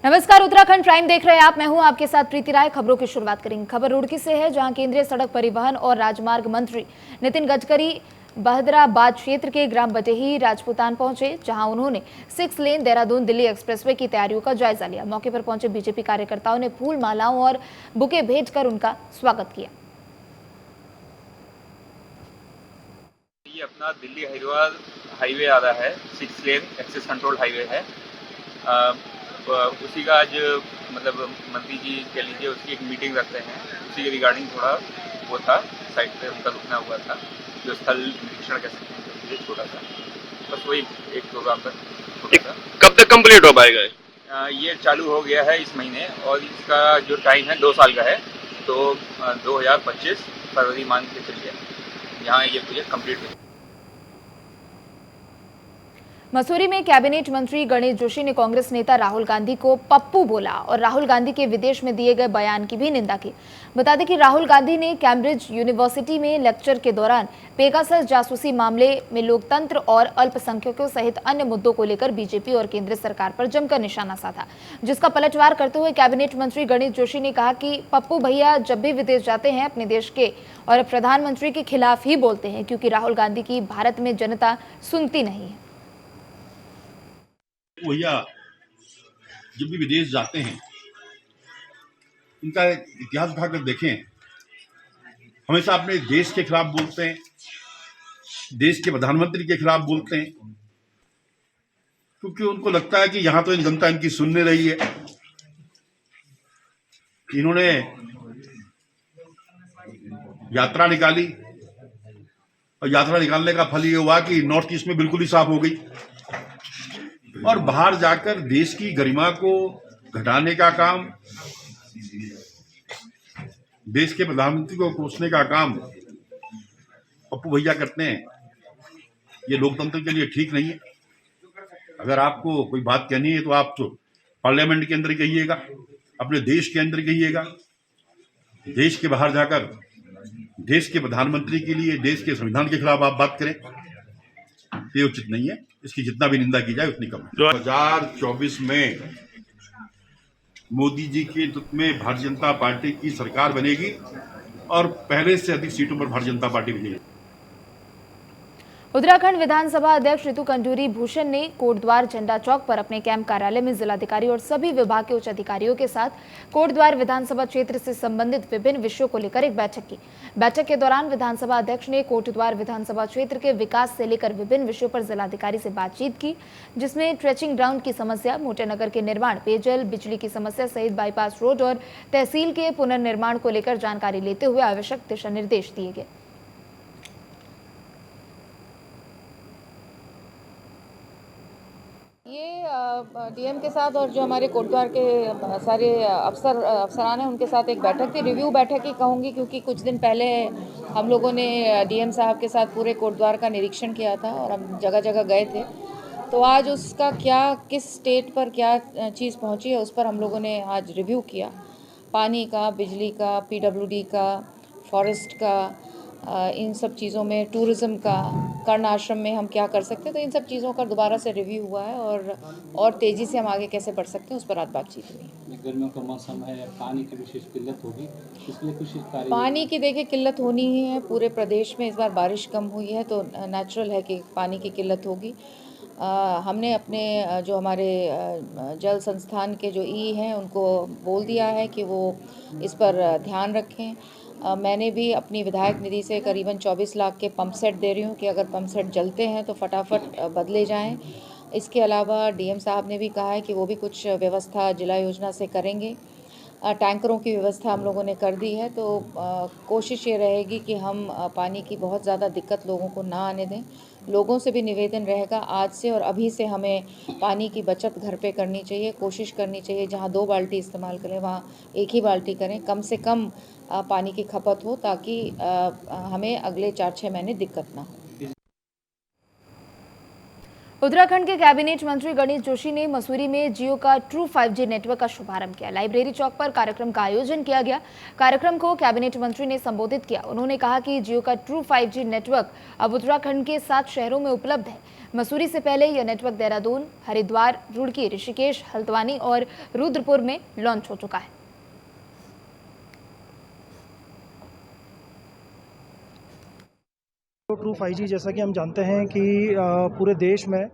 नमस्कार, उत्तराखंड प्राइम देख रहे हैं आप। मैं हूं आपके साथ प्रीति राय। खबरों की शुरुआत करेंगे। खबर रुड़की से है, जहां केंद्रीय सड़क परिवहन और राजमार्ग मंत्री नितिन गडकरी बहदराबाद क्षेत्र के ग्राम बटेही राजपुतान पहुंचे, जहां उन्होंने 6 लेन देहरादून दिल्ली एक्सप्रेसवे की तैयारियों का जायजा लिया। मौके पर पहुंचे बीजेपी कार्यकर्ताओं ने फूल मालाओं और बुके भेजकर उनका स्वागत किया। ये अपना दिल्ली हरिद्वार हाईवे आ रहा है, 6 लेन एक्सेस कंट्रोल हाईवे है। उसी का आज मतलब मंत्री जी कह लीजिए उसकी एक मीटिंग रखते हैं, उसी के रिगार्डिंग थोड़ा वो था, साइड पे उनका रुकना हुआ था, जो स्थल निरीक्षण कह सकते हैं, ये छोटा सा बस वही एक प्रोग्राम पर छोटा सा। कब तक कंप्लीट हो पाएगा? ये चालू हो गया है इस महीने और इसका जो टाइम है 2 साल का है, तो 2025 फरवरी मान के चलिए यहाँ ये प्रोजेक्ट कम्प्लीट हो। मसूरी में कैबिनेट मंत्री गणेश जोशी ने कांग्रेस नेता राहुल गांधी को पप्पू बोला और राहुल गांधी के विदेश में दिए गए बयान की भी निंदा की। बता दें कि राहुल गांधी ने कैम्ब्रिज यूनिवर्सिटी में लेक्चर के दौरान पेगासस जासूसी मामले में लोकतंत्र और अल्पसंख्यकों सहित अन्य मुद्दों को लेकर बीजेपी और केंद्र सरकार पर जमकर निशाना साधा, जिसका पलटवार करते हुए कैबिनेट मंत्री गणेश जोशी ने कहा कि पप्पू भैया जब भी विदेश जाते हैं अपने देश के और प्रधानमंत्री के खिलाफ ही बोलते हैं, क्योंकि राहुल गांधी की भारत में जनता सुनती नहीं है। भैया जब भी विदेश जाते हैं, इनका इतिहास उठाकर देखें, हमेशा अपने देश के खिलाफ बोलते हैं, देश के प्रधानमंत्री के खिलाफ बोलते हैं, क्योंकि उनको लगता है कि यहां तो जनता इनकी सुनने रही है। इन्होंने यात्रा निकाली और यात्रा निकालने का फल ये हुआ कि नॉर्थ ईस्ट में बिल्कुल ही साफ हो गई और बाहर जाकर देश की गरिमा को घटाने का काम, देश के प्रधानमंत्री को कोसने का काम पप्पू भैया करते हैं। ये लोकतंत्र के लिए ठीक नहीं है। अगर आपको कोई बात कहनी है तो आप तो पार्लियामेंट के अंदर कहिएगा, अपने देश के अंदर कहिएगा। देश के बाहर जाकर देश के प्रधानमंत्री के लिए, देश के संविधान के खिलाफ आप बात करें, ये उचित नहीं है। इसकी जितना भी निंदा की जाए उतनी कम। 2024 में मोदी जी के नेतृत्व में भारतीय जनता पार्टी की सरकार बनेगी और पहले से अधिक सीटों पर भारतीय जनता पार्टी बनेगी। उत्तराखंड विधानसभा अध्यक्ष ऋतु कंजूरी भूषण ने कोटद्वार झंडा चौक पर अपने कैंप कार्यालय में जिलाधिकारी और सभी विभाग के उच्च अधिकारियों के साथ कोटद्वार विधानसभा क्षेत्र से संबंधित विभिन्न विषयों को लेकर एक बैठक की। बैठक के दौरान विधानसभा अध्यक्ष ने कोटद्वार विधानसभा क्षेत्र के विकास से लेकर विभिन्न विषयों पर जिलाधिकारी से बातचीत की, जिसमें ट्रेचिंग ग्राउंड की समस्या, मोटेनगर के निर्माण, पेयजल, बिजली की समस्या सहित बाईपास रोड और तहसील के पुनर्निर्माण को लेकर जानकारी लेते हुए आवश्यक दिशा निर्देश दिए गए। ये डीएम के साथ और जो हमारे कोटद्वार के सारे अफसरान हैं उनके साथ एक बैठक थी, रिव्यू बैठक ही कहूँगी, क्योंकि कुछ दिन पहले हम लोगों ने डीएम साहब के साथ पूरे कोटद्वार का निरीक्षण किया था और हम जगह जगह गए थे। तो आज उसका क्या, किस स्टेट पर क्या चीज़ पहुँची है, उस पर हम लोगों ने आज रिव्यू किया। पानी का, बिजली का, पीडब्ल्यूडी का, फॉरेस्ट का, इन सब चीज़ों में, टूरिज़्म का, कर्ण आश्रम में हम क्या कर सकते हैं, तो इन सब चीज़ों का दोबारा से रिव्यू हुआ है और तेज़ी से हम आगे कैसे बढ़ सकते हैं उस पर आज बातचीत हुई। गर्मियों का मौसम है, पानी की विशेष किल्लत होगी, इसलिए कुछ कार्य पानी की देखिए किल्लत होनी ही है। पूरे प्रदेश में इस बार बारिश कम हुई है तो नेचुरल है कि पानी की किल्लत होगी। हमने अपने जो हमारे जल संस्थान के जो ई हैं उनको बोल दिया है कि वो इस पर ध्यान रखें। मैंने भी अपनी विधायक निधि से करीबन 24 लाख के पंप सेट दे रही हूँ कि अगर पंप सेट जलते हैं तो फटाफट बदले जाएं। इसके अलावा डीएम साहब ने भी कहा है कि वो भी कुछ व्यवस्था जिला योजना से करेंगे। टैंकरों की व्यवस्था हम लोगों ने कर दी है, तो कोशिश ये रहेगी कि हम पानी की बहुत ज़्यादा दिक्कत लोगों को ना आने दें। लोगों से भी निवेदन रहेगा आज से और अभी से हमें पानी की बचत घर पे करनी चाहिए। कोशिश करनी चाहिए जहाँ 2 बाल्टी इस्तेमाल करें वहाँ 1 ही बाल्टी करें, कम से कम पानी की खपत हो, ताकि हमें अगले 4-6 महीने दिक्कत ना हो। उत्तराखंड के कैबिनेट मंत्री गणेश जोशी ने मसूरी में जियो का ट्रू 5G नेटवर्क का शुभारंभ किया। लाइब्रेरी चौक पर कार्यक्रम का आयोजन किया गया। कार्यक्रम को कैबिनेट मंत्री ने संबोधित किया। उन्होंने कहा कि जियो का ट्रू 5G नेटवर्क अब उत्तराखंड के 7 शहरों में उपलब्ध है। मसूरी से पहले यह नेटवर्क देहरादून, हरिद्वार, रुड़की, ऋषिकेश, हल्द्वानी और रुद्रपुर में लॉन्च हो चुका है। ट्रू 5G जैसा कि हम जानते हैं कि पूरे देश में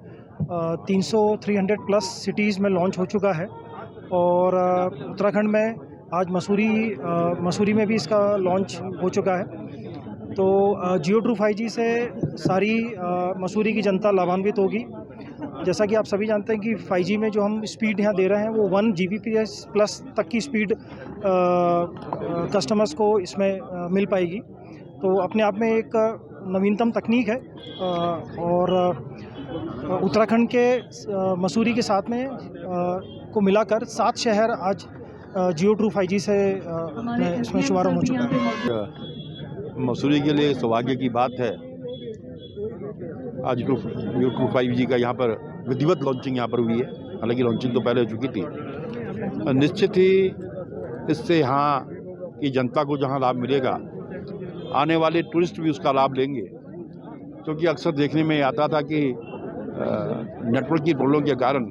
300 प्लस सिटीज़ में लॉन्च हो चुका है और उत्तराखंड में आज मसूरी में भी इसका लॉन्च हो चुका है। तो जियो ट्रू 5G से सारी मसूरी की जनता लाभान्वित होगी। जैसा कि आप सभी जानते हैं कि 5G में जो हम स्पीड यहाँ दे रहे हैं वो 1 Gbps प्लस तक की स्पीड कस्टमर्स को इसमें मिल पाएगी। तो अपने आप में एक नवीनतम तकनीक है और उत्तराखंड के मसूरी के साथ में को मिलाकर 7 शहर आज जियो ट्रू 5G से इसमें शुभारंभ हो चुका है। मसूरी के लिए सौभाग्य की बात है, आज जियो ट्रू 5G का यहाँ पर विधिवत लॉन्चिंग यहाँ पर हुई है। हालांकि लॉन्चिंग तो पहले हो चुकी थी। निश्चित ही इससे यहाँ की जनता को जहाँ लाभ मिलेगा, आने वाले टूरिस्ट भी उसका लाभ लेंगे। क्योंकि अक्सर देखने में आता था कि नेटवर्क की प्रॉब्लम के कारण,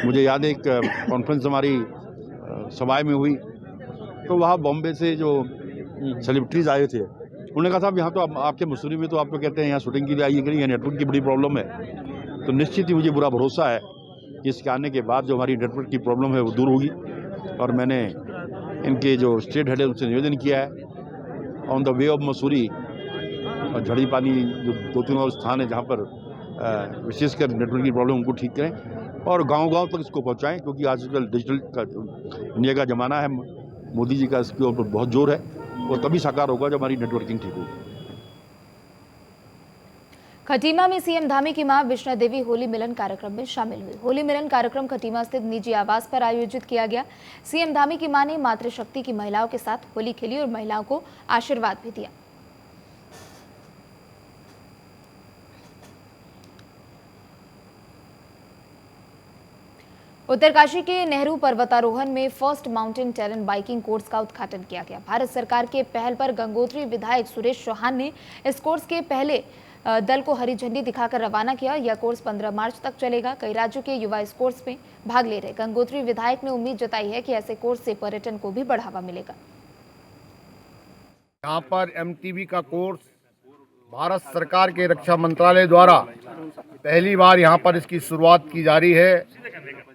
मुझे याद है एक कॉन्फ्रेंस हमारी सवाई में हुई तो वहाँ बॉम्बे से जो सेलिब्रिटीज़ आए थे, उन्होंने कहा साहब यहाँ तो आपके मसूरी में तो आप तो कहते हैं यहाँ शूटिंग के लिए आइए करिए, नेटवर्क की बड़ी प्रॉब्लम है। तो निश्चित ही मुझे पूरा भरोसा है कि इसके आने के बाद जो हमारी नेटवर्क की प्रॉब्लम है वो दूर होगी। और मैंने इनके जो स्टेट हेड है उनसे निवेदन किया है on the way of Mussoorie और झड़ी पानी जो 2-3 और स्थान है जहाँ पर विशेषकर नेटवर्क की प्रॉब्लम उनको ठीक करें और गांव-गांव तक इसको पहुंचाएं। क्योंकि आजकल डिजिटल का इंडिया का ज़माना है, मोदी जी का इसके ऊपर बहुत जोर है। वो तभी साकार होगा जब हमारी नेटवर्किंग ठीक होगी। खटीमा में सीएम धामी की मां विष्णु देवी होली मिलन कार्यक्रम में शामिल हुई। होली मिलन कार्यक्रम खटीमा स्थित निजी आवास पर आयोजित किया गया। सीएम धामी की मां ने मातृशक्ति की महिलाओं के साथ होली खेली और महिलाओं को आशीर्वाद भी दिया। उत्तरकाशी के नेहरू पर्वतारोहण में first mountain terrain biking course का उद्घाटन किया गया। भारत सरकार के पहल पर गंगोत्री विधायक सुरेश चौहान ने इस कोर्स के पहले दल को हरी झंडी दिखाकर रवाना किया। यह कोर्स 15 मार्च तक चलेगा। कई राज्यों के युवा इस कोर्स में भाग ले रहे। गंगोत्री विधायक ने उम्मीद जताई है कि ऐसे कोर्स से पर्यटन को भी बढ़ावा मिलेगा। यहाँ पर MTV का कोर्स भारत सरकार के रक्षा मंत्रालय द्वारा पहली बार यहाँ पर इसकी शुरुआत की जा रही है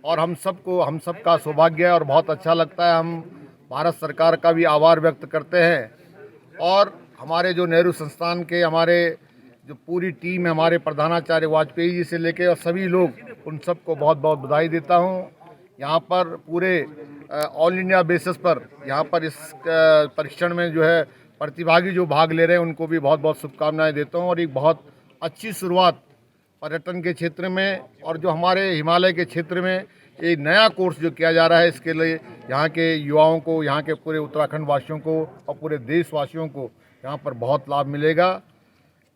और हम सबका सौभाग्य है और बहुत अच्छा लगता है। हम भारत सरकार का भी आभार व्यक्त करते हैं और हमारे जो नेहरू संस्थान के हमारे जो पूरी टीम है, हमारे प्रधानाचार्य वाजपेयी जी से लेके और सभी लोग, उन सबको बहुत बहुत बधाई देता हूँ। यहाँ पर पूरे ऑल इंडिया बेसिस पर यहाँ पर इस परीक्षण में जो है प्रतिभागी जो भाग ले रहे हैं उनको भी बहुत बहुत शुभकामनाएं देता हूँ। और एक बहुत अच्छी शुरुआत पर्यटन के क्षेत्र में और जो हमारे हिमालय के क्षेत्र में एक नया कोर्स जो किया जा रहा है, इसके लिए यहाँ के युवाओं को, यहाँ के पूरे उत्तराखंड वासियों को और पूरे देशवासियों को यहाँ पर बहुत लाभ मिलेगा।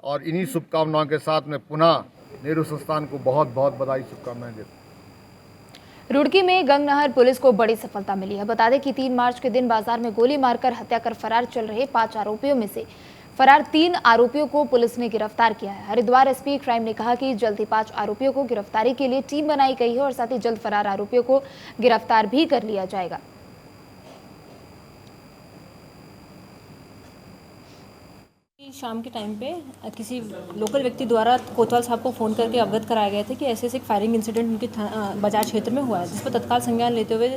और इन्हीं शुभकामनाओं के साथ में पुनः नेहरू संस्थान को बहुत बहुत बधाई, शुभकामनाएं देता हूं। रुड़की में गंगनहर पुलिस को बड़ी सफलता मिली है। बता दें कि 3 मार्च के दिन बाजार में गोली मारकर हत्या कर फरार चल रहे 5 आरोपियों में से फरार 3 आरोपियों को पुलिस ने गिरफ्तार किया है। हरिद्वार SP क्राइम ने कहा कि जल्द ही 5 आरोपियों को गिरफ्तारी के लिए टीम बनाई गई है और साथ ही जल्द फरार आरोपियों को गिरफ्तार भी कर लिया जाएगा। शाम के टाइम पे किसी लोकल व्यक्ति द्वारा कोतवाल साहब को फ़ोन करके अवगत कराए गए थे कि ऐसे एक फायरिंग इंसिडेंट उनके बाजार क्षेत्र में हुआ है, जिस पर तत्काल संज्ञान लेते हुए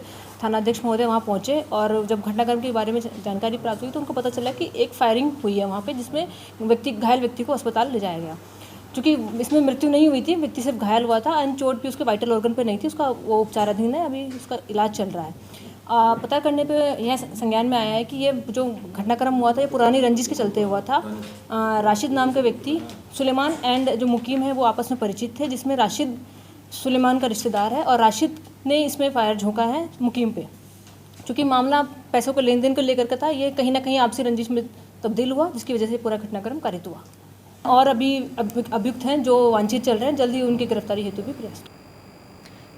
थानाध्यक्ष महोदय वहां पहुंचे और जब घटनाक्रम के बारे में जानकारी प्राप्त हुई तो उनको पता चला कि एक फायरिंग हुई है वहाँ पे, जिसमें घायल व्यक्ति को अस्पताल ले जाया गया। चूँकि इसमें मृत्यु नहीं हुई थी, व्यक्ति सिर्फ घायल हुआ था, अन्य चोट भी उसके वाइटल ऑर्गन पर नहीं थी, उसका वो उपचाराधीन है, अभी उसका इलाज चल रहा है। पता करने पे यह संज्ञान में आया है कि ये जो घटनाक्रम हुआ था ये पुरानी रंजिश के चलते हुआ था। राशिद नाम के व्यक्ति सुलेमान एंड जो मुकीम है वो आपस में परिचित थे, जिसमें राशिद सुलेमान का रिश्तेदार है और राशिद ने इसमें फायर झोंका है मुकीम पे। चूँकि मामला पैसों को लेन देन को लेकर का था, ये कहीं ना कहीं आपसी रंजिश में तब्दील हुआ, जिसकी वजह से पूरा घटनाक्रम कारित हुआ। और अभी अभियुक्त हैं जो वांछित चल रहे हैं, जल्दी उनकी गिरफ्तारी हेतु भी प्रयास।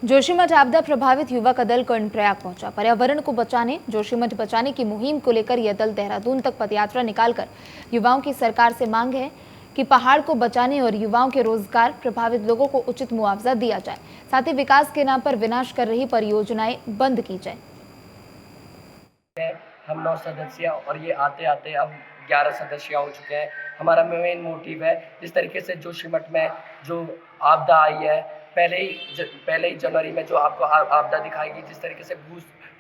जोशीमठ आपदा प्रभावित युवा का दल कर्णप्रयाग पहुंचा। पर्यावरण को बचाने, जोशीमठ बचाने की मुहिम को लेकर यह दल देहरादून तक पदयात्रा निकालकर युवाओं की सरकार से मांग है कि पहाड़ को बचाने और युवाओं के रोजगार प्रभावित लोगों को उचित मुआवजा दिया जाए, साथ ही विकास के नाम पर विनाश कर रही परियोजनाएं बंद की जाए। हम 9 सदस्य और ये आते आते अब 11 सदस्य हो चुके हैं। हमारा मेन मोटिव है, जिस तरीके से जोशीमठ में जो आपदा आई है, पहले ही जनवरी में जो आपको आपदा दिखाई गई, जिस तरीके से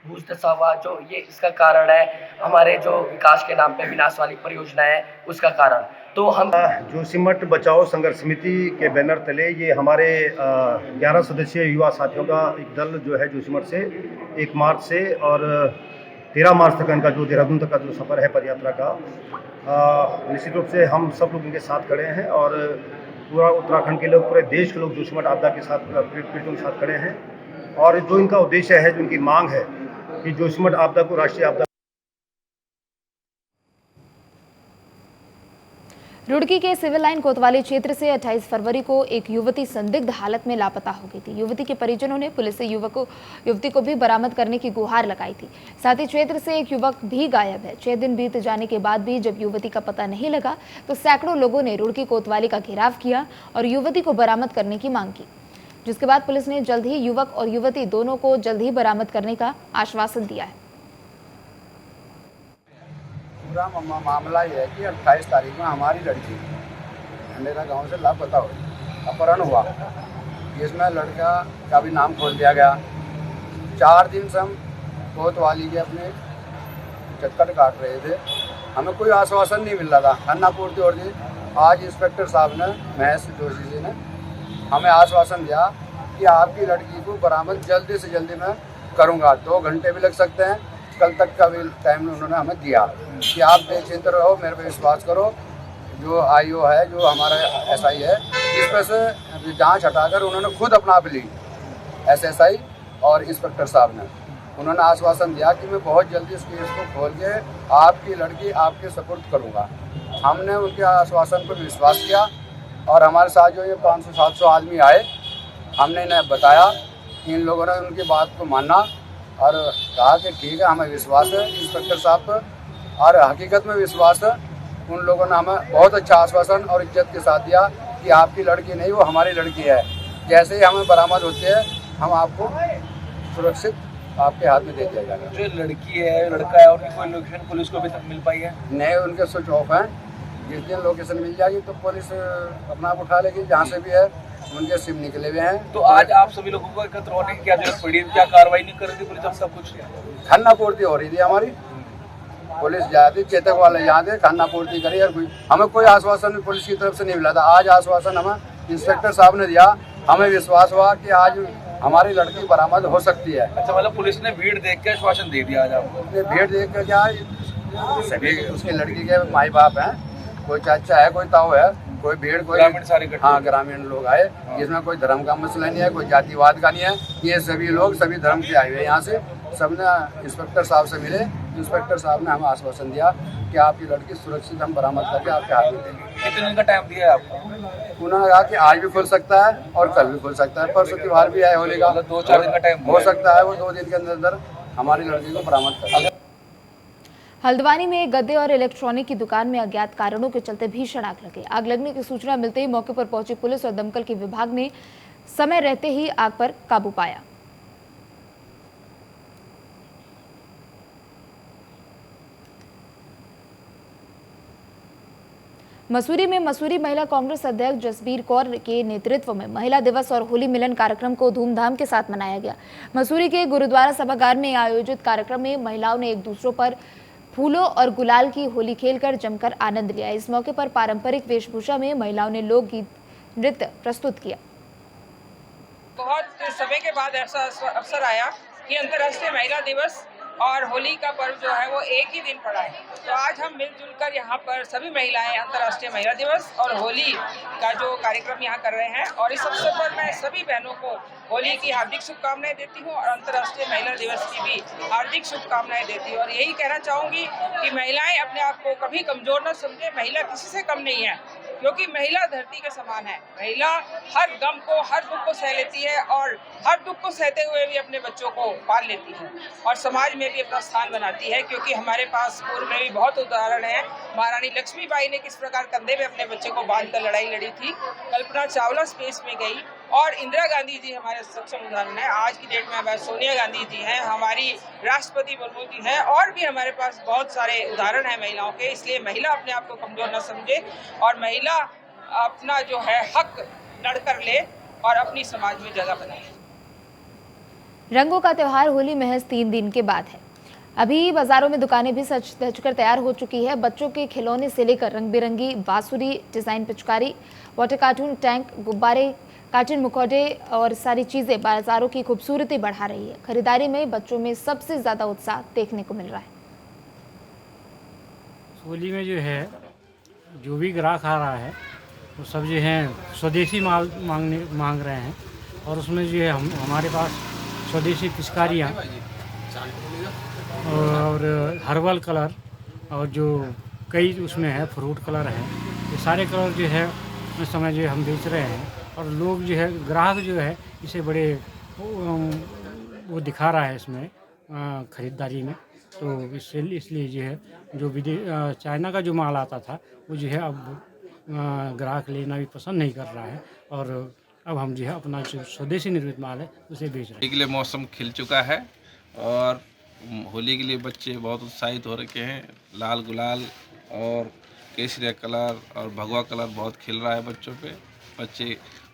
भूस धसा हुआ, जो ये इसका कारण है हमारे जो विकास के नाम पे विनाश वाली परियोजना है, उसका कारण। तो हम जोशीमठ बचाओ संघर्ष समिति के बैनर तले ये हमारे 11 सदस्यीय युवा साथियों का एक दल जो है जोशीमठ से 1 मार्च से और 13 मार्च तक इनका जो देहरादून तक का जो सफ़र है पदयात्रा का, निश्चित रूप से हम सब लोग इनके साथ खड़े हैं और पूरा उत्तराखंड के लोग, पूरे देश के लोग जोशीमठ आपदा के साथ पीड़ितों के साथ खड़े हैं। और जो इनका उद्देश्य है, जो इनकी मांग है कि जोशीमठ आपदा को राष्ट्रीय आपदा। रुड़की के सिविल लाइन कोतवाली क्षेत्र से 28 फरवरी को एक युवती संदिग्ध हालत में लापता हो गई थी। युवती के परिजनों ने पुलिस से युवती को भी बरामद करने की गुहार लगाई थी। साथ ही क्षेत्र से एक युवक भी गायब है। 6 दिन बीत जाने के बाद भी जब युवती का पता नहीं लगा तो सैकड़ों लोगों ने रुड़की कोतवाली का घेराव किया और युवती को बरामद करने की मांग की, जिसके बाद पुलिस ने जल्द ही युवक और युवती दोनों को जल्द ही बरामद करने का आश्वासन दिया है। पूरा मामला ये है कि 28 तारीख में हमारी लड़की अंडेरा गांव से लापता हुई, अपहरण हुआ। इसमें लड़का का भी नाम खोल दिया गया। 4 दिन से हम कोतवाली के अपने चक्कर काट रहे थे, हमें कोई आश्वासन नहीं मिल रहा था। खाना पूर्ति हो रही। आज इंस्पेक्टर साहब ने, महेश जोशी जी ने हमें आश्वासन दिया कि आपकी लड़की को बरामद जल्दी से जल्दी मैं करूँगा। 2 घंटे भी लग सकते हैं, कल तक का भी टाइम उन्होंने हमें दिया कि आप बेचिंत रहो, मेरे पे विश्वास करो। जो आईओ है, जो हमारा एसआई है, इस पर से जांच हटाकर उन्होंने खुद अपना आप ली। एसएसआई और इंस्पेक्टर साहब ने उन्होंने आश्वासन दिया कि मैं बहुत जल्दी इस केस को खोल के आपकी लड़की आपके सपुर्द करूँगा। हमने उनके आश्वासन पर विश्वास किया और हमारे साथ जो ये 500-700 आदमी आए, हमने इन्हें बताया। इन लोगों ने उनकी बात को माना और कहा कि ठीक है, हमें विश्वास है इंस्पेक्टर साहब पर, और हकीकत में विश्वास है। उन लोगों ने हमें बहुत अच्छा आश्वासन और इज्जत के साथ दिया कि आपकी लड़की नहीं, वो हमारी लड़की है। जैसे ही हमें बरामद होती है, हम आपको सुरक्षित आपके हाथ में दे दिया जाएगा। जो लड़की है, लड़का है, उनकी कोई लोकेशन पुलिस को अभी तक मिल पाई है? नहीं, उनके स्विच ऑफ हैं। जिस दिन लोकेशन मिल जाएगी तो पुलिस अपना आप उठा लेगी, जहाँ से भी है। उनके सिम निकले हुए हैं। तो आज आप सभी लोगों को एकत्र होने की क्या जरूरत पड़ी? क्या कार्रवाई नहीं कर रही थी पुलिस? अब सब कुछ खाना पूर्ति हो रही थी हमारी, पुलिस जाती, चेतक वाले यहाँ थे, खाना पूर्ति करी और हमें कोई आश्वासन पुलिस की तरफ से नहीं मिला था। आज आश्वासन हमें इंस्पेक्टर साहब ने दिया। हमें विश्वास हुआ कि आज हमारी लड़की बरामद हो सकती है। अच्छा, मतलब पुलिस ने भीड़ देख के आश्वासन दे दिया आज आपको? भीड़ देख कर क्या, सभी उसकी लड़की के माई बाप हैं, कोई चाचा है, कोई ताऊ है, कोई भीड़, कोई ग्रामीण सारे। हाँ, ग्रामीण लोग आए। जिसमें कोई धर्म का मसला नहीं है, कोई जातिवाद का नहीं है। ये सभी लोग सभी धर्म के आए हुए यहाँ से। सबने इंस्पेक्टर साहब से मिले। इंस्पेक्टर साहब ने हमें आश्वासन दिया कि आपकी लड़की सुरक्षित हम बरामद करके आपके हाथ में देंगे। कितने दिन का टाइम दिया है आपको? उन्होंने कहा कि आज भी खुल सकता है और कल भी खुल सकता है। परसों त्यौहार भी है होली का, 2-4 दिन का टाइम हो सकता है। वो 2 दिन के अंदर हमारी लड़की को बरामद कर। हल्द्वानी में गद्दे और इलेक्ट्रॉनिक की दुकान में अज्ञात कारणों के चलते भीषण आग लगी। आग लगने की सूचना मिलते ही मौके पर पहुंची पुलिस और दमकल के विभाग ने समय रहते ही आग पर काबू पाया। मसूरी में मसूरी महिला कांग्रेस अध्यक्ष जसबीर कौर के नेतृत्व में महिला दिवस और होली मिलन कार्यक्रम को धूमधाम के साथ मनाया गया। मसूरी के गुरुद्वारा सभागार में आयोजित कार्यक्रम में महिलाओं ने एक दूसरों पर फूलों और गुलाल की होली खेलकर जमकर आनंद लिया। इस मौके पर पारंपरिक वेशभूषा में महिलाओं ने लोकगीत नृत्य प्रस्तुत किया। बहुत समय के बाद ऐसा अवसर आया कि अंतर्राष्ट्रीय महिला दिवस और होली का पर्व जो है वो एक ही दिन पड़ा है। तो आज हम मिलजुल कर यहाँ पर सभी महिलाएं अंतर्राष्ट्रीय महिला दिवस और होली का जो कार्यक्रम यहाँ कर रहे हैं, और इस अवसर पर मैं सभी बहनों को होली की हार्दिक शुभकामनाएं देती हूँ और अंतर्राष्ट्रीय महिला दिवस की भी हार्दिक शुभकामनाएं देती हूँ। और यही कहना चाहूँगी कि महिलाएं अपने आप को कभी कमजोर न समझे। महिला किसी से कम नहीं है, क्योंकि महिला धरती के समान है। महिला हर गम को, हर दुख को सह लेती है और हर दुख को सहते हुए भी अपने बच्चों को पाल लेती है और समाज में भी अपना स्थान बनाती है। क्योंकि हमारे पास पूर्व में भी बहुत उदाहरण है। महारानी लक्ष्मीबाई ने किस प्रकार कंधे में अपने बच्चे को बांधकर लड़ाई लड़ी थी, कल्पना चावला स्पेस में गई, और इंदिरा गांधी जी हमारे सक्षम उदाहरण है। आज की डेट में हमारे सोनिया गांधी जी हैं, हमारी राष्ट्रपति मुर्मू जी हैं, और भी हमारे पास बहुत सारे उदाहरण हैं महिलाओं के। इसलिए महिला अपने आप को कमजोर न समझे और महिला अपना जो है हक लड़कर ले और अपनी समाज में जगह बनाए। रंगों का त्यौहार होली महज 3 दिन के बाद है। अभी बाजारों में दुकानें भी सज धज कर तैयार हो चुकी है। बच्चों के खिलौने से लेकर रंग बिरंगी बांसुरी, डिजाइन पिचकारी, वाटर कार्टून, टैंक, गुब्बारे, कार्टून मुखौटे और सारी चीजें बाजारों की खूबसूरती बढ़ा रही है। खरीदारी में बच्चों में सबसे ज्यादा उत्साह देखने को मिल रहा है। होली में जो है जो भी ग्राहक आ रहा है वो सब जो है स्वदेशी माल मांग रहे हैं, और उसमें जो है हमारे पास स्वदेशी पिचकारियाँ और हर्बल कलर और जो कई उसमें है फ्रूट कलर है, ये सारे कलर जो है इस समय जो हम बेच रहे हैं। और लोग जो है ग्राहक जो है इसे बड़े वो दिखा रहा है इसमें ख़रीदारी में। तो इसलिए जो है जो चाइना का जो माल आता था वो जो है अब ग्राहक लेना भी पसंद नहीं कर रहा है, और अब हम जो है अपना जो स्वदेशी निर्मित माल है उसे बेच रहे हैं। होली के लिए मौसम खिल चुका है और होली के लिए बच्चे बहुत उत्साहित हो रखे हैं। लाल गुलाल और केसरिया कलर और भगवा कलर बहुत खिल रहा है बच्चों पे। बच्चे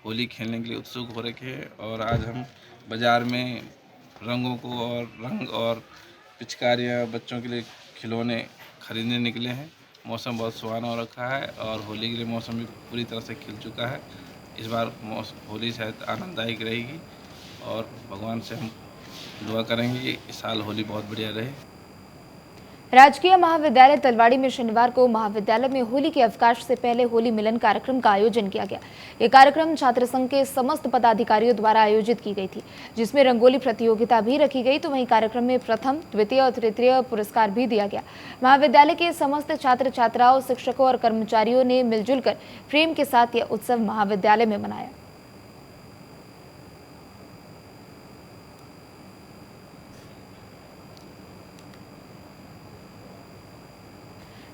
होली खेलने के लिए उत्सुक हो रखे हैं, और आज हम बाज़ार में रंगों को और रंग और पिचकारियाँ, बच्चों के लिए खिलौने खरीदने निकले हैं। मौसम बहुत सुहाना हो रखा है और होली के लिए मौसम भी पूरी तरह से खिल चुका है। इस बार होली शायद आनंददायक रहेगी और भगवान से हम दुआ करेंगे कि इस साल होली बहुत बढ़िया रहे। राजकीय महाविद्यालय तलवाड़ी में शनिवार को महाविद्यालय में होली के अवकाश से पहले होली मिलन कार्यक्रम का आयोजन किया गया। ये कार्यक्रम छात्र संघ के समस्त पदाधिकारियों द्वारा आयोजित की गई थी, जिसमें रंगोली प्रतियोगिता भी रखी गई। तो वहीं कार्यक्रम में प्रथम, द्वितीय और तृतीय पुरस्कार भी दिया गया। महाविद्यालय के समस्त छात्र छात्राओं, शिक्षकों और कर्मचारियों ने मिलजुल कर प्रेम के साथ यह उत्सव महाविद्यालय में मनाया।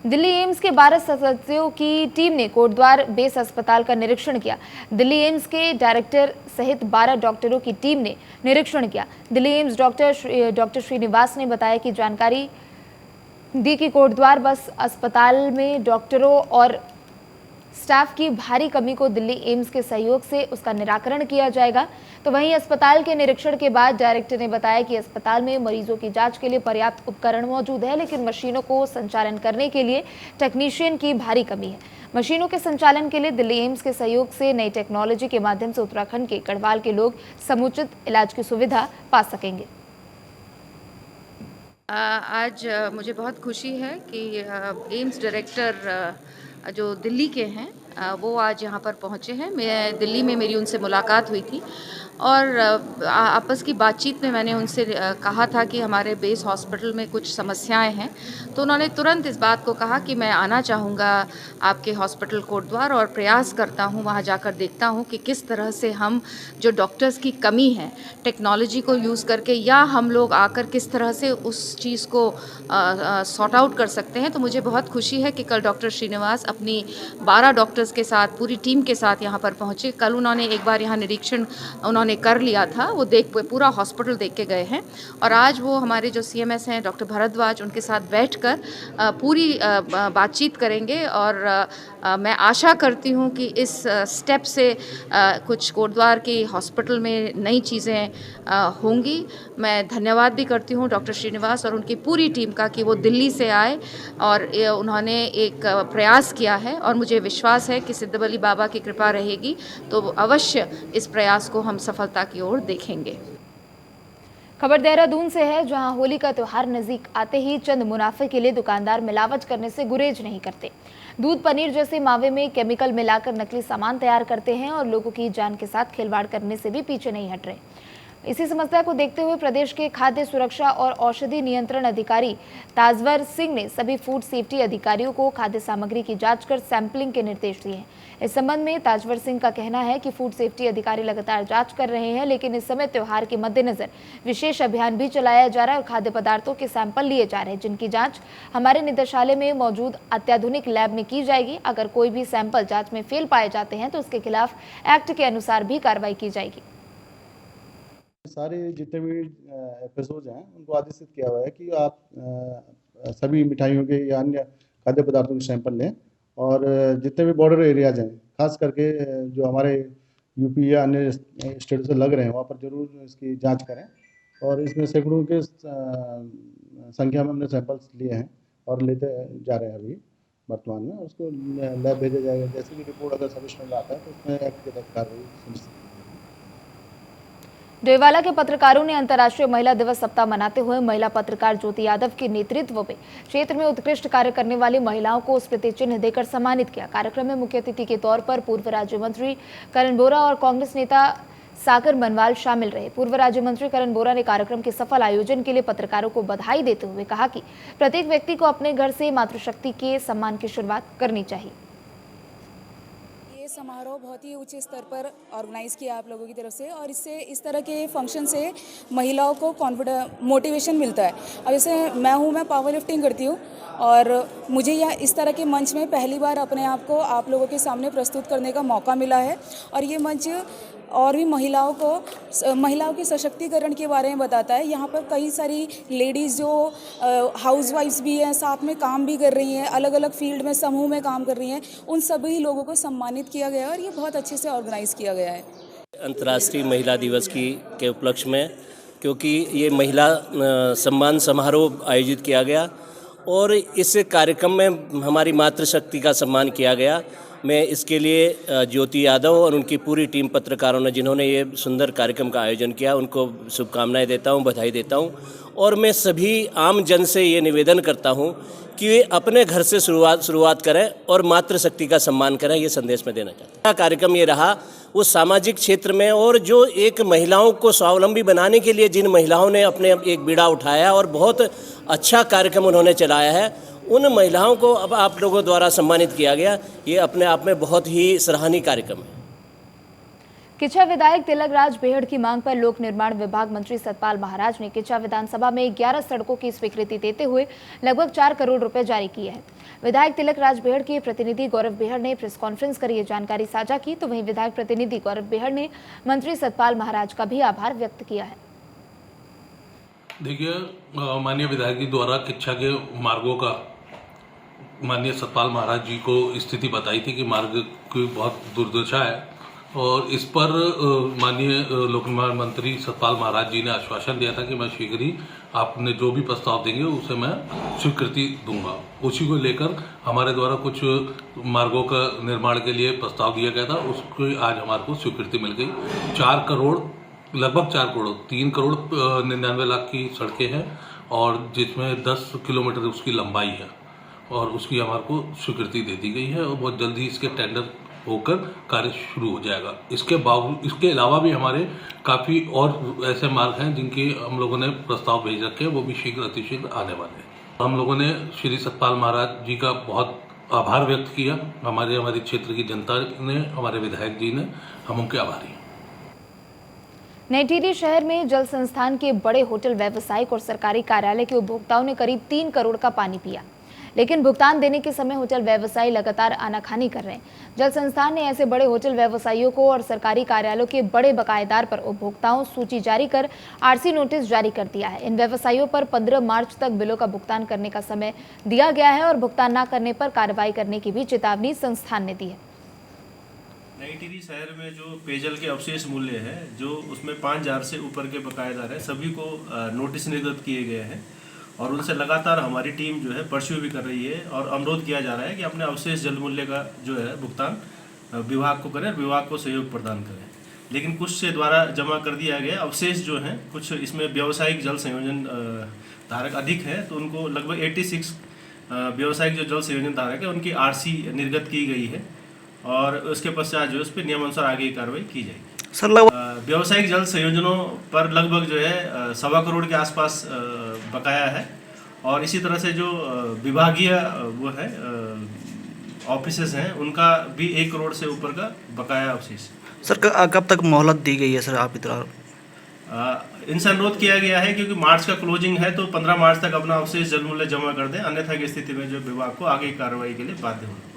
दिल्ली एम्स के 12 सदस्यों की टीम ने कोटद्वार बेस अस्पताल का निरीक्षण किया। दिल्ली एम्स के डायरेक्टर सहित 12 डॉक्टरों की टीम ने निरीक्षण किया। दिल्ली एम्स डॉक्टर श्रीनिवास ने बताया कि जानकारी दी कि कोटद्वार बस अस्पताल में डॉक्टरों और स्टाफ की भारी कमी को दिल्ली एम्स के सहयोग से उसका निराकरण किया जाएगा। तो वहीं अस्पताल के निरीक्षण के बाद डायरेक्टर ने बताया कि अस्पताल में मरीजों की जांच के लिए पर्याप्त उपकरण मौजूद है, लेकिन मशीनों को संचालन करने के लिए टेक्नीशियन की भारी कमी है। मशीनों के संचालन के लिए दिल्ली एम्स के सहयोग से नई टेक्नोलॉजी के माध्यम से उत्तराखंड के गढ़वाल के लोग समुचित इलाज की सुविधा पा सकेंगे। आज मुझे बहुत खुशी है कि एम्स डायरेक्टर जो दिल्ली के हैं वो आज यहाँ पर पहुँचे हैं। मैं दिल्ली में मेरी उनसे मुलाकात हुई थी और आपस की बातचीत में मैंने उनसे कहा था कि हमारे बेस हॉस्पिटल में कुछ समस्याएं हैं। तो उन्होंने तुरंत इस बात को कहा कि मैं आना चाहूँगा आपके हॉस्पिटल कोटद्वार और प्रयास करता हूँ, वहाँ जाकर देखता हूँ कि किस तरह से हम जो डॉक्टर्स की कमी है टेक्नोलॉजी को यूज़ करके, या हम लोग आकर किस तरह से उस चीज़ को सॉर्ट आउट कर सकते हैं। तो मुझे बहुत खुशी है कि कल डॉक्टर श्रीनिवास अपनी 12 डॉक्टर्स के साथ, पूरी टीम के साथ यहाँ पर पहुँचे। कल उन्होंने एक बार यहाँ निरीक्षण उन्होंने कर लिया था, वो पूरा हॉस्पिटल देख के गए हैं, और आज वो हमारे जो CMS हैं डॉक्टर भारद्वाज, उनके साथ बैठकर पूरी बातचीत करेंगे। और मैं आशा करती हूँ कि इस स्टेप से कुछ कोटद्वार के हॉस्पिटल में नई चीज़ें होंगी। मैं धन्यवाद भी करती हूँ डॉक्टर श्रीनिवास और उनकी पूरी टीम का कि वो दिल्ली से आए और उन्होंने एक प्रयास किया है, और मुझे विश्वास है कि सिद्धबली बाबा की कृपा रहेगी तो अवश्य इस प्रयास को हम सफलता की ओर देखेंगे। खबर देहरादून से है, जहां होली का त्यौहार नजदीक आते ही चंद मुनाफे के लिए दुकानदार मिलावट करने से गुरेज नहीं करते। दूध, पनीर जैसे मावे में केमिकल मिलाकर नकली सामान तैयार करते हैं और लोगों की जान के साथ खिलवाड़ करने से भी पीछे नहीं हट रहे। इसी समस्या को देखते हुए प्रदेश के खाद्य सुरक्षा और औषधि नियंत्रण अधिकारी ताजवर सिंह ने सभी फूड सेफ्टी अधिकारियों को खाद्य सामग्री की जांच कर सैंपलिंग के निर्देश दिए हैं। इस संबंध में ताजवर सिंह का कहना है कि फूड सेफ्टी अधिकारी लगातार जांच कर रहे हैं, लेकिन इस समय त्योहार के मद्देनजर विशेष अभियान भी चलाया जा रहा है और खाद्य पदार्थों के सैंपल लिए जा रहे हैं, जिनकी जांच हमारे निदेशालय में मौजूद अत्याधुनिक लैब में की जाएगी। अगर कोई भी सैंपल जांच में फेल पाए जाते हैं तो उसके खिलाफ एक्ट के अनुसार भी कार्रवाई की जाएगी। सारे जितने भी एपिसोड हैं उनको आदेशित किया हुआ है कि आप सभी मिठाइयों के या अन्य खाद्य पदार्थों के सैंपल लें और जितने भी बॉर्डर एरियाज हैं, खास करके जो हमारे यूपी या अन्य स्टेट से लग रहे हैं, वहाँ पर जरूर इसकी जांच करें। और इसमें सैकड़ों के संख्या में हमने सैंपल्स लिए हैं और लेते जा रहे हैं अभी वर्तमान में। उसको लैब भेजा जाएगा। जैसे कि रिपोर्ट अगर सफिशिएंट आता है तो उसमें एक्ट के तहत कार्रवाई सुनिश्चित। डोईवाला के पत्रकारों ने अंतर्राष्ट्रीय महिला दिवस सप्ताह मनाते हुए महिला पत्रकार ज्योति यादव के नेतृत्व में क्षेत्र में उत्कृष्ट कार्य करने वाली महिलाओं को स्मृति चिन्ह देकर सम्मानित किया। कार्यक्रम में मुख्य अतिथि के तौर पर पूर्व राज्य मंत्री करण बोरा और कांग्रेस नेता सागर मनवाल शामिल रहे। पूर्व राज्य मंत्री करण बोरा ने कार्यक्रम के सफल आयोजन के लिए पत्रकारों को बधाई देते हुए कहा कि प्रत्येक व्यक्ति को अपने घर से मातृशक्ति के सम्मान की शुरुआत करनी चाहिए। समारोह बहुत ही उच्च स्तर पर ऑर्गेनाइज किया आप लोगों की तरफ से, और इससे इस तरह के फंक्शन से महिलाओं को मोटिवेशन मिलता है। अब जैसे मैं पावर लिफ्टिंग करती हूँ और मुझे यह इस तरह के मंच में पहली बार अपने आप को आप लोगों के सामने प्रस्तुत करने का मौका मिला है। और ये मंच और भी महिलाओं के सशक्तिकरण के बारे में बताता है। यहाँ पर कई सारी लेडीज़ जो हाउसवाइफ्स भी हैं, साथ में काम भी कर रही हैं, अलग अलग फील्ड में समूह में काम कर रही हैं, उन सभी लोगों को सम्मानित किया गया है और ये बहुत अच्छे से ऑर्गेनाइज किया गया है। अंतर्राष्ट्रीय महिला दिवस के उपलक्ष्य में, क्योंकि ये महिला सम्मान समारोह आयोजित किया गया और इस कार्यक्रम में हमारी मातृशक्ति का सम्मान किया गया। मैं इसके लिए ज्योति यादव और उनकी पूरी टीम पत्रकारों ने जिन्होंने ये सुंदर कार्यक्रम का आयोजन किया, उनको शुभकामनाएं देता हूं, बधाई देता हूं। और मैं सभी आम जन से ये निवेदन करता हूं कि वे अपने घर से शुरुआत करें और मातृशक्ति का सम्मान करें। ये संदेश मैं देना चाहता हूँ। कार्यक्रम ये रहा वो सामाजिक क्षेत्र में, और जो एक महिलाओं को स्वावलंबी बनाने के लिए जिन महिलाओं ने अपने एक बीड़ा उठाया और बहुत अच्छा कार्यक्रम उन्होंने चलाया है, उन महिलाओं को अब आप लोगों द्वारा सम्मानित किया गया। ये अपने आप में बहुत ही सराहनीय कार्यक्रम है। किच्छा विधायक तिलक राज बेहड़ की मांग पर लोक निर्माण विभाग मंत्री सतपाल महाराज ने किच्छा विधानसभा में 11 सड़कों की स्वीकृति देते हुए लगभग 4 करोड़ रुपए जारी किए हैं। विधायक तिलक राज बेहड़ के प्रतिनिधि गौरव बेहड़ ने प्रेस कॉन्फ्रेंस कर ये जानकारी साझा की, तो वहीं विधायक प्रतिनिधि गौरव बेहड़ ने मंत्री सतपाल महाराज का भी आभार व्यक्त किया है। देखिए, माननीय विधायक जी द्वारा किच्छा के मार्गों का माननीय सतपाल महाराज जी को स्थिति बताई थी कि मार्ग की बहुत दुर्दशा है, और इस पर माननीय लोक निर्माण मंत्री सतपाल महाराज जी ने आश्वासन दिया था कि मैं शीघ्र ही आपने जो भी प्रस्ताव देंगे उसे मैं स्वीकृति दूंगा। उसी को लेकर हमारे द्वारा कुछ मार्गों का निर्माण के लिए प्रस्ताव दिया गया था, उसको आज हमारे को स्वीकृति मिल गई। 4 करोड़, लगभग 4 करोड़, 3 करोड़ 99 लाख की सड़कें हैं और जिसमें 10 किलोमीटर उसकी लंबाई है, और उसकी हमारे को स्वीकृति दे दी गई है और बहुत जल्दी इसके टेंडर होकर कार्य शुरू हो जाएगा। इसके अलावा भी हमारे काफ़ी और ऐसे मार्ग हैं जिनके हम लोगों ने प्रस्ताव भेज रखे हैं, वो भी शीघ्र अतिशीघ्र आने वाले हैं। हम लोगों ने श्री सतपाल महाराज जी का बहुत आभार व्यक्त किया, हमारे क्षेत्र की जनता ने, हमारे विधायक जी ने, हम उनके आभारी हैं। नई टिहरी शहर में जल संस्थान के बड़े होटल व्यावसायिक और सरकारी कार्यालय के उपभोक्ताओं ने करीब 3 करोड़ का पानी पिया, लेकिन भुगतान देने के समय होटल व्यवसायी लगातार आनाकानी कर रहे हैं। जल संस्थान ने ऐसे बड़े होटल व्यवसायियों को और सरकारी कार्यालयों के बड़े बकायेदार पर उपभोक्ताओं सूची जारी कर आरसी नोटिस जारी कर दिया है। इन व्यवसायियों पर 15 मार्च तक बिलों का भुगतान करने का समय दिया गया है और भुगतान न करने पर कार्रवाई करने की भी चेतावनी संस्थान ने दी है। नई टिहरी शहर में जो पेयजल के अवशेष मूल्य है, जो उसमें 5000 से ऊपर के बकायेदार हैं, सभी को नोटिस निर्गत किए गए हैं और उनसे लगातार हमारी टीम जो है परस्यू भी कर रही है और अनुरोध किया जा रहा है कि अपने अवशेष जल मूल्य का जो है भुगतान विभाग को करें, विभाग को सहयोग प्रदान करें। लेकिन कुछ से द्वारा जमा कर दिया गया। अवशेष जो हैं कुछ इसमें व्यावसायिक जल संयोजन धारक अधिक है, तो उनको लगभग 86 व्यावसायिक जो जल संयोजन धारक है उनकी आरसी निर्गत की गई है और उसके पश्चात जो है उस पर नियमानुसार आगे की कार्रवाई की जाएगी। सर लगभग व्यावसायिक जल संयोजनों पर लगभग जो है 1.25 करोड़ के आसपास बकाया है और इसी तरह से जो विभागीय वो है ऑफिसेज हैं उनका भी 1 करोड़ से ऊपर का बकाया अवशेष। सर कब तक मोहलत दी गई है सर आपकी तरफ? इनसे अनुरोध किया गया है क्योंकि मार्च का क्लोजिंग है तो 15 मार्च तक अपना अवशेष जल मूल्य जमा कर दें, अन्यथा की स्थिति में जो विभाग को आगे की कार्रवाई के लिए बाध्य होना पड़ेगा।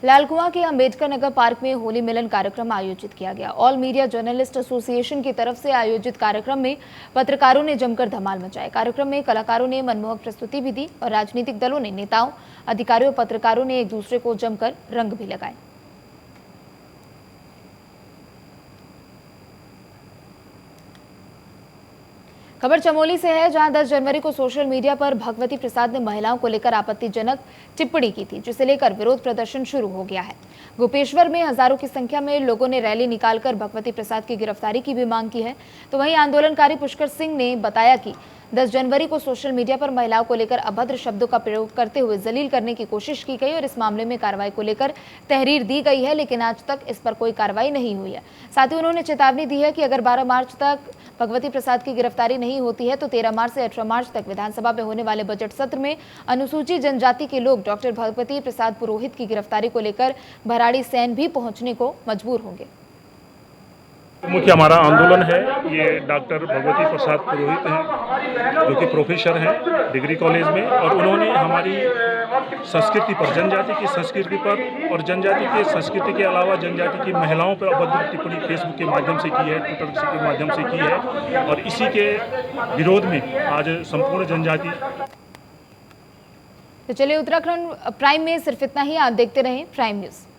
लालकुआं के अंबेडकर नगर पार्क में होली मिलन कार्यक्रम आयोजित किया गया। ऑल मीडिया जर्नलिस्ट एसोसिएशन की तरफ से आयोजित कार्यक्रम में पत्रकारों ने जमकर धमाल मचाई। कार्यक्रम में कलाकारों ने मनमोहक प्रस्तुति भी दी और राजनीतिक दलों ने नेताओं, अधिकारियों, पत्रकारों ने एक दूसरे को जमकर रंग भी लगाए। खबर चमोली से है, जहां 10 जनवरी को सोशल मीडिया पर भगवती प्रसाद ने महिलाओं को लेकर आपत्तिजनक टिप्पणी की थी, जिसे लेकर विरोध प्रदर्शन शुरू हो गया है। गोपेश्वर में हजारों की संख्या में लोगों ने रैली निकालकर भगवती प्रसाद की गिरफ्तारी की भी मांग की है। तो वहीं आंदोलनकारी पुष्कर सिंह ने बताया कि 10 जनवरी को सोशल मीडिया पर महिलाओं को लेकर अभद्र शब्दों का प्रयोग करते हुए जलील करने की कोशिश की गई और इस मामले में कार्रवाई को लेकर तहरीर दी गई है, लेकिन आज तक इस पर कोई कार्रवाई नहीं हुई है। साथ ही उन्होंने चेतावनी दी है कि अगर 12 मार्च तक भगवती प्रसाद की गिरफ्तारी नहीं होती है तो 13 मार्च से 18 मार्च तक विधानसभा में होने वाले बजट सत्र में अनुसूचित जनजाति के लोग डॉक्टर भगवती प्रसाद पुरोहित की गिरफ्तारी को लेकर भराड़ी सैन भी पहुंचने को मजबूर होंगे। मुख्य हमारा आंदोलन है, ये डॉक्टर भगवती प्रसाद पुरोहित हैं जो कि प्रोफेसर हैं डिग्री कॉलेज में, और उन्होंने हमारी संस्कृति पर, जनजाति की संस्कृति पर और जनजाति के संस्कृति के अलावा जनजाति की महिलाओं पर अभद्र टिप्पणी फेसबुक के माध्यम से की है, ट्विटर के माध्यम से की है, और इसी के विरोध में आज संपूर्ण जनजाति। तो चलिए उत्तराखंड प्राइम में सिर्फ इतना ही। आप देखते रहें प्राइम न्यूज़।